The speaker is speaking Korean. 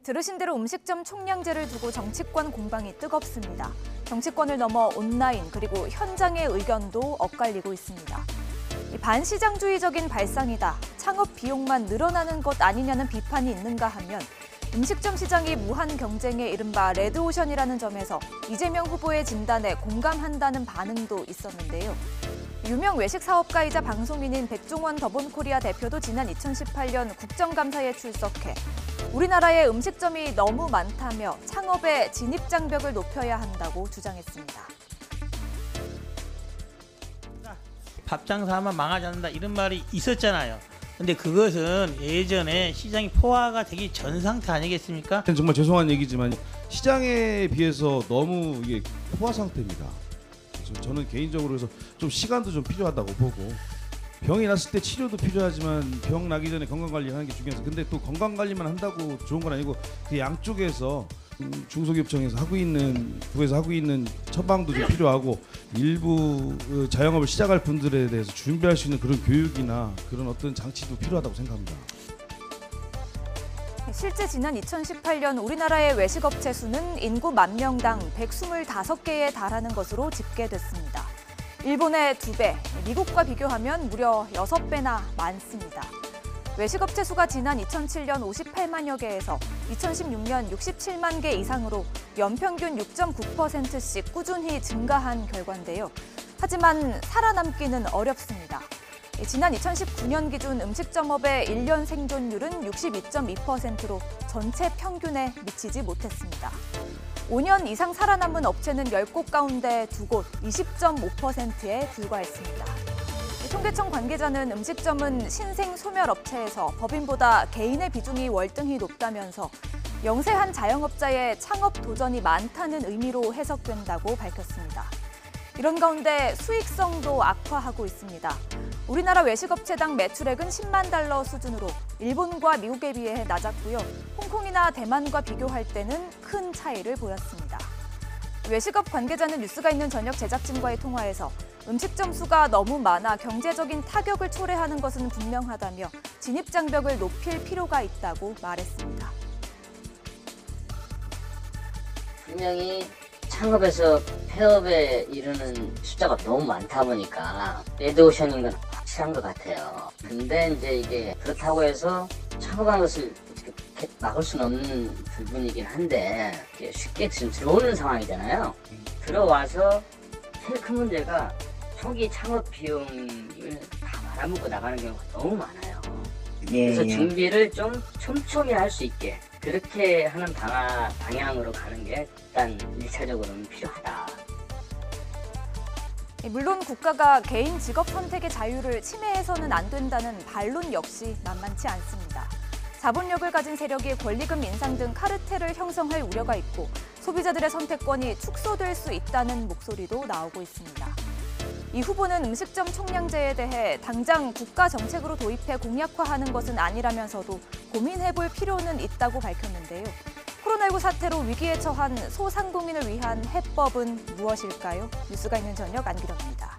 들으신 대로 음식점 총량제를 두고 정치권 공방이 뜨겁습니다. 정치권을 넘어 온라인 그리고 현장의 의견도 엇갈리고 있습니다. 반시장주의적인 발상이다, 창업 비용만 늘어나는 것 아니냐는 비판이 있는가 하면 음식점 시장이 무한 경쟁의 이른바 레드오션이라는 점에서 이재명 후보의 진단에 공감한다는 반응도 있었는데요. 유명 외식 사업가이자 방송인인 백종원 더본코리아 대표도 지난 2018년 국정감사에 출석해 우리나라의 음식점이 너무 많다며 창업의 진입장벽을 높여야 한다고 주장했습니다. 밥 장사하면 망하지 않는다 이런 말이 있었잖아요. 근데 그것은 예전에 시장이 포화가 되기 전 상태 아니겠습니까? 정말 죄송한 얘기지만 시장에 비해서 너무 이게 포화 상태입니다. 저는 개인적으로 해서 좀 시간도 좀 필요하다고 보고, 병이 났을 때 치료도 필요하지만 병 나기 전에 건강관리하는 게 중요해서, 근데 또 건강관리만 한다고 좋은 건 아니고 그 양쪽에서 중소기업청에서 하고 있는, 부에서 하고 있는 처방도 좀 필요하고, 일부 자영업을 시작할 분들에 대해서 준비할 수 있는 그런 교육이나 그런 어떤 장치도 필요하다고 생각합니다. 실제 지난 2018년 우리나라의 외식업체 수는 인구 10,000명당 125개에 달하는 것으로 집계됐습니다. 일본의 2배, 미국과 비교하면 무려 6배나 많습니다. 외식업체 수가 지난 2007년 58만여 개에서 2016년 67만 개 이상으로 연평균 6.9%씩 꾸준히 증가한 결과인데요. 하지만 살아남기는 어렵습니다. 지난 2019년 기준 음식점업의 1년 생존율은 62.2%로 전체 평균에 미치지 못했습니다. 5년 이상 살아남은 업체는 10곳 가운데 2곳, 20.5%에 불과했습니다. 통계청 관계자는 음식점은 신생 소멸업체에서 법인보다 개인의 비중이 월등히 높다면서 영세한 자영업자의 창업 도전이 많다는 의미로 해석된다고 밝혔습니다. 이런 가운데 수익성도 악화하고 있습니다. 우리나라 외식업체당 매출액은 10만 달러 수준으로 일본과 미국에 비해 낮았고요. 홍콩이나 대만과 비교할 때는 큰 차이를 보였습니다. 외식업 관계자는 뉴스가 있는 저녁 제작진과의 통화에서 음식점 수가 너무 많아 경제적인 타격을 초래하는 것은 분명하다며 진입장벽을 높일 필요가 있다고 말했습니다. 분명히 창업에서 폐업에 이르는 숫자가 너무 많다 보니까 레드오션인 건 확실한 것 같아요. 근데 이제 이게 그렇다고 해서 창업한 것을 어떻게 막을 수는 없는 부분이긴 한데 쉽게 지금 들어오는 상황이잖아요. 들어와서 제일 큰 문제가 초기 창업 비용을 다 말아먹고 나가는 경우가 너무 많아요. 그래서 준비를 좀 촘촘히 할 수 있게 그렇게 하는 방향으로 가는 게 일단 1차적으로는 필요하다. 물론 국가가 개인 직업 선택의 자유를 침해해서는 안 된다는 반론 역시 만만치 않습니다. 자본력을 가진 세력이 권리금 인상 등 카르텔을 형성할 우려가 있고 소비자들의 선택권이 축소될 수 있다는 목소리도 나오고 있습니다. 이 후보는 음식점 총량제에 대해 당장 국가 정책으로 도입해 공약화하는 것은 아니라면서도 고민해볼 필요는 있다고 밝혔는데요. 코로나19 사태로 위기에 처한 소상공인을 위한 해법은 무엇일까요? 뉴스가 있는 저녁 안기령입니다.